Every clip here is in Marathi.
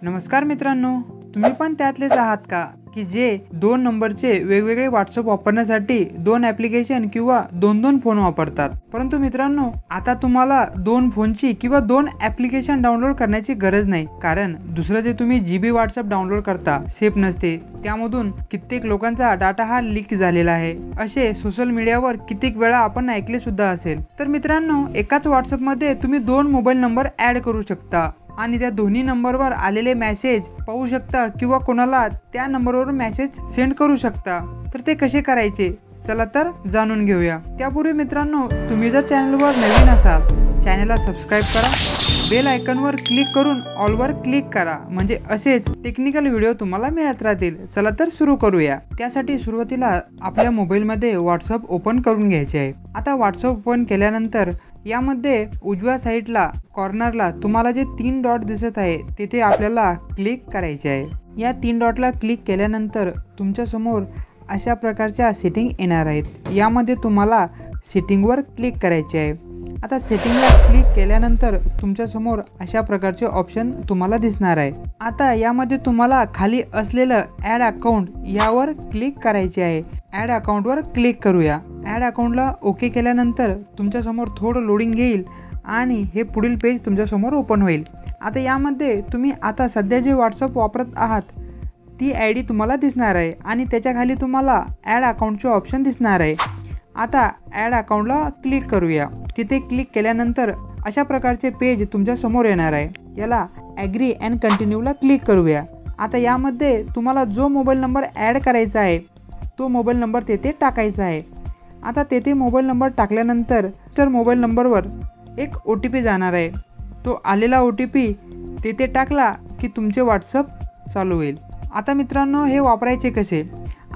नमस्कार मित्रांनो, तुम्ही पण त्यातलेच आहात का की जे दोन नंबरचे वेगवेगळे व्हॉट्सअप वापरण्यासाठी दोन ॲप्लिकेशन किंवा दोन फोन वापरतात। परंतु मित्रांनो, आता तुम्हाला दोन फोनची किंवा दोन ॲप्लिकेशन डाउनलोड करण्याची गरज नाही, कारण दुसरं जे तुम्ही जीबी व्हॉट्सअप डाउनलोड करता सेफ नसते, त्यामधून कित्येक लोकांचा डाटा हा लीक झालेला आहे असे सोशल मीडियावर कित्येक वेळा आपण ऐकले सुद्धा असेल। तर मित्रांनो, एकाच व्हॉट्सअप मध्ये तुम्ही दोन मोबाईल नंबर ॲड करू शकता आणि त्या दोन्ही नंबरवर आलेले मेसेज पाहू शकता किंवा कोणाला त्या नंबरवर मेसेज सेंड करू शकता। तर ते कसे करायचे, चला तर जाणून घेऊया। त्यापूर्वी मित्रांनो, तुम्ही जर चॅनलवर नवीन असाल, चॅनलला सबस्क्राइब करा, बेल आयकॉनवर क्लिक करून ऑलवर क्लिक करा, म्हणजे असेच टेक्निकल व्हिडिओ तुम्हाला मिळत राहतील। चला तर सुरू करूया। त्यासाठी सुरुवातीला आपल्या मोबाईलमध्ये व्हॉट्सअप ओपन करून घ्यायचे आहे। आता व्हॉट्सअप ओपन केल्यानंतर यामध्ये उजव्या साईडला कॉर्नरला तुम्हाला जे तीन डॉट दिसत आहे तिथे आपल्याला क्लिक करायचे आहे। या तीन डॉटला क्लिक केल्यानंतर तुमच्या समोर अशा प्रकारच्या सेटिंग येणार आहेत। यामध्ये तुम्हाला सेटिंगवर क्लिक करायचे आहे। आता सेटिंगला क्लिक केल्यानंतर तुमच्या समोर अशा प्रकारचे ऑप्शन तुम्हाला दिसणार आहे। आता यामध्ये तुम्हाला खाली असलेलं ॲड अकाउंट यावर क्लिक करायचे आहे। ॲड अकाउंटवर क्लिक करूया। ॲड अकाउंटला ओके केल्यानंतर तुमच्या समोर थोडं लोडिंग घेईल आणि हे पुढील पेज तुमच्या समोर ओपन होईल। आता यामध्ये तुम्ही आता सध्या जे व्हॉट्सअप वापरत आहात ती आयडी तुम्हाला दिसणार आहे आणि त्याच्या खाली तुम्हाला ॲड अकाउंटचे ऑप्शन दिसणार आहे। आता ॲड अकाउंटला क्लिक करूया। तिथे क्लिक केल्यानंतर अशा प्रकारचे पेज तुमच्या समोर येणार आहे। याला ॲग्री अँड कंटिन्यूला क्लिक करूया। आता यामध्ये तुम्हाला जो मोबाईल नंबर ॲड करायचा आहे तो मोबाईल नंबर तेथे टाकायचा आहे। आता तेथे मोबाईल नंबर टाकल्यानंतर तर मोबाईल नंबरवर एक OTP जाणार आहे। तो आलेला OTP तेथे टाकला की तुमचे व्हॉट्सअप चालू होईल। आता मित्रांनो, हे वापरायचे कसे,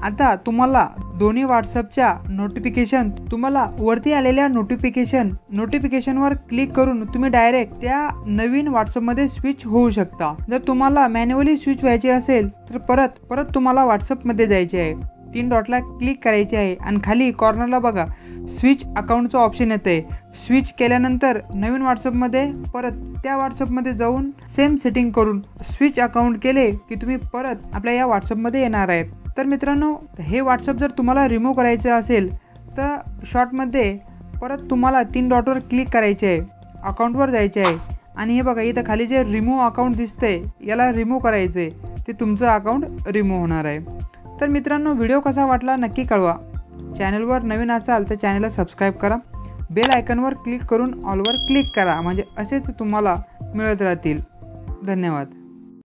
आता तुम्हाला दोन्ही व्हॉट्सअपच्या नोटिफिकेशन तुम्हाला वरती आलेल्या नोटिफिकेशनवर क्लिक करून तुम्ही डायरेक्ट त्या नवीन व्हॉट्सअपमध्ये स्विच होऊ शकता। जर तुम्हाला मॅन्युअली स्विच व्हायचे असेल तर परत तुम्हाला व्हॉट्सअपमध्ये जायचे आहे, तीन डॉटला क्लिक करायचे आहे आणि खाली कॉर्नरला बघा स्विच अकाउंटचं ऑप्शन येते। स्विच केल्यानंतर नवीन व्हॉट्सअपमध्ये परत त्या व्हॉट्सअपमध्ये जाऊन सेम सेटिंग करून स्विच अकाउंट केले की तुम्ही परत आपल्या या व्हॉट्सअपमध्ये येणार आहेत। तर मित्रांनो, हे व्हॉट्सअप जर तुम्हाला रिमूव्ह करायचे असेल तर शॉर्टमध्ये परत तुम्हाला तीन डॉटवर क्लिक करायचे आहे, अकाउंटवर जायचे आहे आणि हे बघा इथं खाली जे रिमूव्ह अकाउंट दिसतंय याला रिमूव्ह करायचे, ते तुमचं अकाउंट रिमूव्ह होणार आहे। तर मित्रांनो, व्हिडिओ कसा वाटला नक्की कळवा। चॅनलवर नवीन असाल तर चॅनलला सबस्क्राइब करा, बेल आयकॉनवर क्लिक करून ऑलवर क्लिक करा, म्हणजे असेच तुम्हाला मिळत राहतील। धन्यवाद।